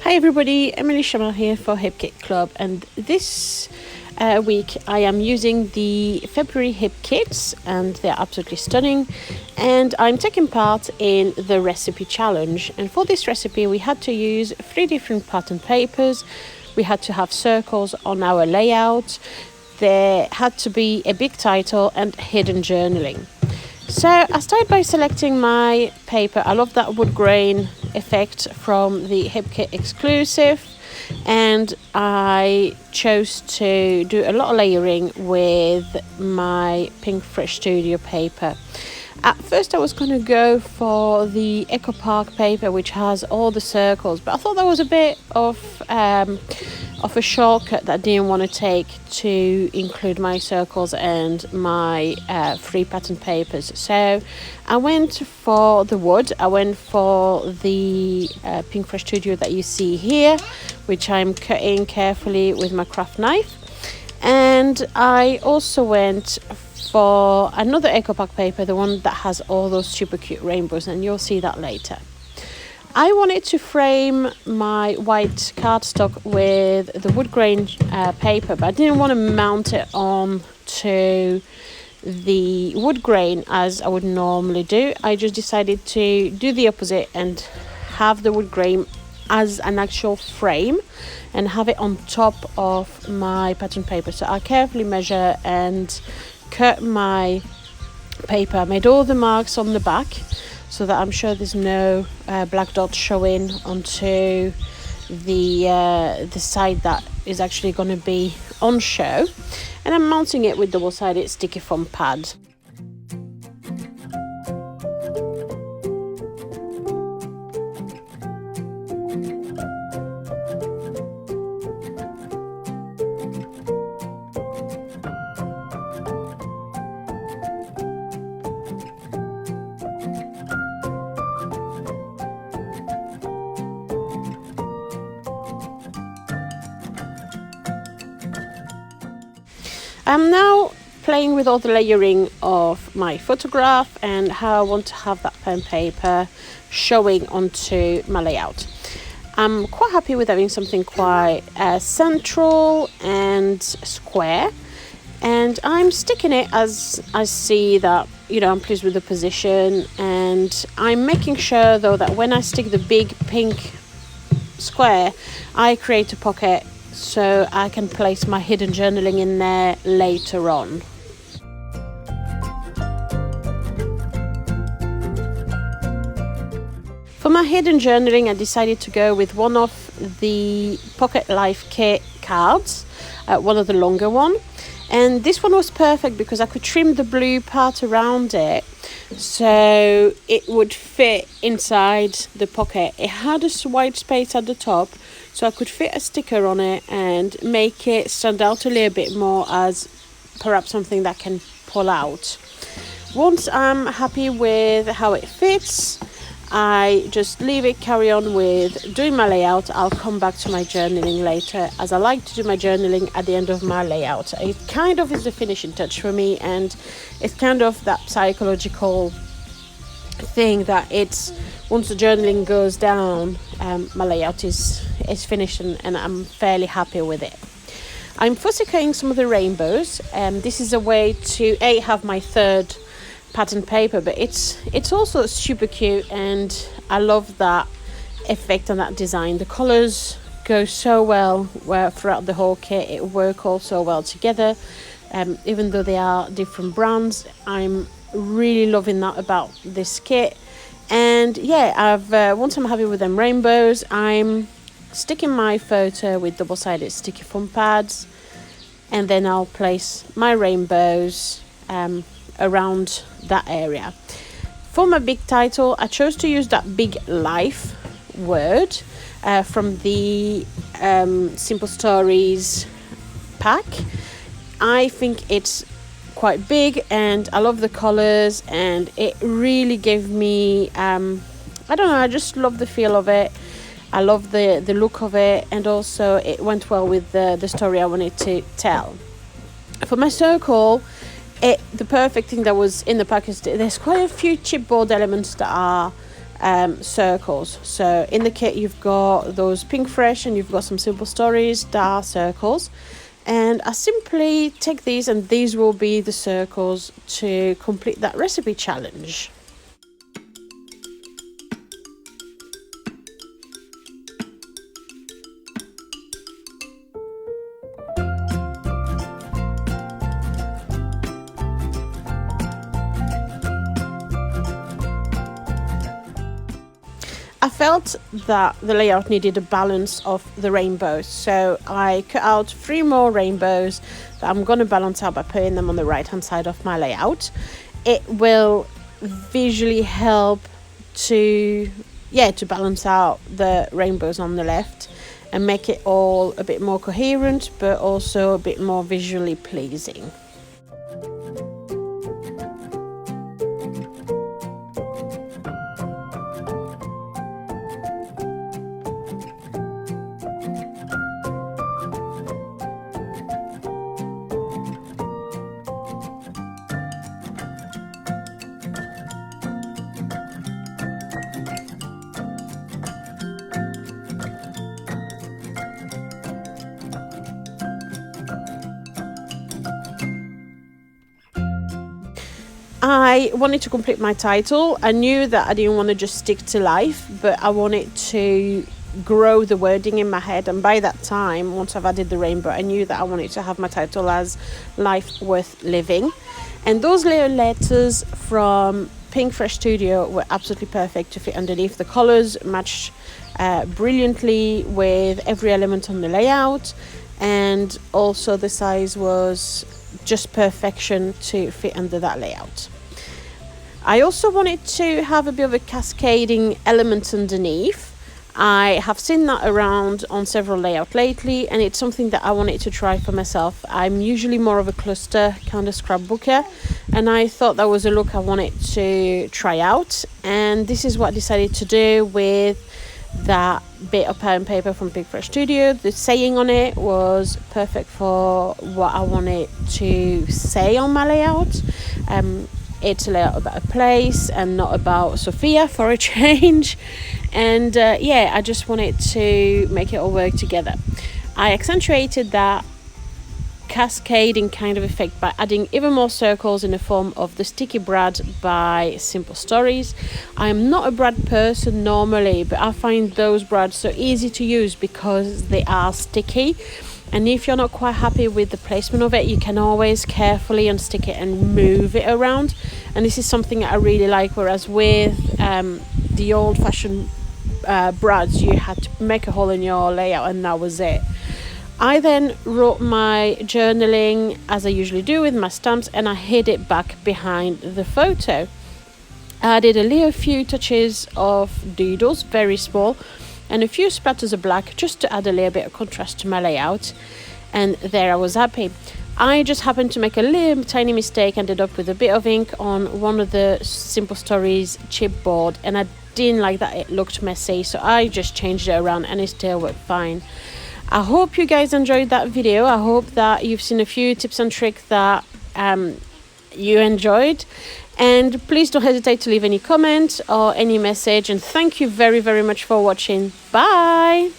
Hi everybody, Emily Shamal here for Hip Kit Club, and this week I am using the February hip kits, and they're absolutely stunning, and I'm taking part in the recipe challenge. And for this recipe we had to use 3 different pattern papers. We had to have circles on our layout. There had to be a big title and hidden journaling. So I started by selecting my paper. I love that wood grain effect from the Hip Kit exclusive, and I chose to do a lot of layering with my Pink Fresh Studio paper. At first I was going to go for the Echo Park paper, which has all the circles, but I thought that was a bit of a shortcut that I didn't want to take to include my circles and my 3 pattern papers. So I went for the wood. I went for the Pink Fresh Studio that you see here, which I'm cutting carefully with my craft knife. And I also went for another Echo Park paper, the one that has all those super cute rainbows, and you'll see that later. I wanted to frame my white cardstock with the wood grain paper, but I didn't want to mount it on to the wood grain as I would normally do. I just decided to do the opposite and have the wood grain as an actual frame and have it on top of my pattern paper. So I carefully measure and cut my paper. I made all the marks on the back so that I'm sure there's no black dots showing onto the side that is actually going to be on show. And I'm mounting it with double-sided sticky foam pad. I'm now playing with all the layering of my photograph and how I want to have that pen paper showing onto my layout. I'm quite happy with having something quite central and square, and I'm sticking it as I see that, I'm pleased with the position. And I'm making sure though that when I stick the big pink square, I create a pocket so I can place my hidden journaling in there later on. For my hidden journaling, I decided to go with one of the Pocket Life Kit cards, one of the longer one. And this one was perfect because I could trim the blue part around it so it would fit inside the pocket. It had a white space at the top, so I could fit a sticker on it and make it stand out a little bit more as perhaps something that can pull out. Once I'm happy with how it fits, I just leave it, carry on with doing my layout. I'll come back to my journaling later, as I like to do my journaling at the end of my layout. It kind of is the finishing touch for me, and it's kind of that psychological thing that it's once the journaling goes down, my layout is finished and I'm fairly happy with it. I'm fussy cutting some of the rainbows, and this is a way to have my 3rd pattern paper, but it's also super cute, and I love that effect and that design. The colors go so well throughout the whole kit. It works all so well together, even though they are different brands. I'm really loving that about this kit. And yeah, I've once I'm happy with them rainbows, I'm sticking my photo with double-sided sticky foam pads, and then I'll place my rainbows around that area. For my big title, I chose to use that big life word from the Simple Stories pack. I think it's quite big and I love the colors, and it really gave me I don't know, I just love the feel of it. I love the look of it, and also it went well with the story I wanted to tell. For my circle, the perfect thing that was in the package, there's quite a few chipboard elements that are circles. So in the kit you've got those Pinkfresh and you've got some Simple Stories that are circles, and I simply take these, and these will be the circles to complete that recipe challenge. I felt that the layout needed a balance of the rainbows, so I cut out 3 more rainbows that I'm going to balance out by putting them on the right hand side of my layout. It will visually help to balance out the rainbows on the left and make it all a bit more coherent, but also a bit more visually pleasing. I wanted to complete my title. I knew that I didn't want to just stick to life, but I wanted to grow the wording in my head, and by that time, once I've added the rainbow, I knew that I wanted to have my title as Life Worth Living. And those little letters from Pinkfresh Studio were absolutely perfect to fit underneath. The colors matched brilliantly with every element on the layout, and also the size was just perfection to fit under that layout. I also wanted to have a bit of a cascading element underneath. I have seen that around on several layouts lately, and it's something that I wanted to try for myself. I'm usually more of a cluster kind of scrapbooker, and I thought that was a look I wanted to try out, and this is what I decided to do with that bit of pen and paper from Pinkfresh Studio. The saying on it was perfect for what I wanted to say on my layout. It's a layout about a place and not about Sophia, for a change. And I just wanted to make it all work together. I accentuated that cascading kind of effect by adding even more circles in the form of the Sticky Brad by Simple Stories. I am not a brad person normally, but I find those brads so easy to use because they are sticky, and if you're not quite happy with the placement of it, you can always carefully unstick it and move it around, and this is something I really like. Whereas with the old-fashioned brads, you had to make a hole in your layout and that was it. I then wrote my journaling as I usually do with my stamps, and I hid it back behind the photo. I added a little few touches of doodles, very small, and a few splatters of black just to add a little bit of contrast to my layout, and there I was happy. I just happened to make a little tiny mistake, ended up with a bit of ink on one of the Simple Stories chipboard, and I didn't like that it looked messy, so I just changed it around and it still worked fine. I hope you guys enjoyed that video. I hope that you've seen a few tips and tricks that you enjoyed, and please don't hesitate to leave any comment or any message, and thank you very, very much for watching. Bye.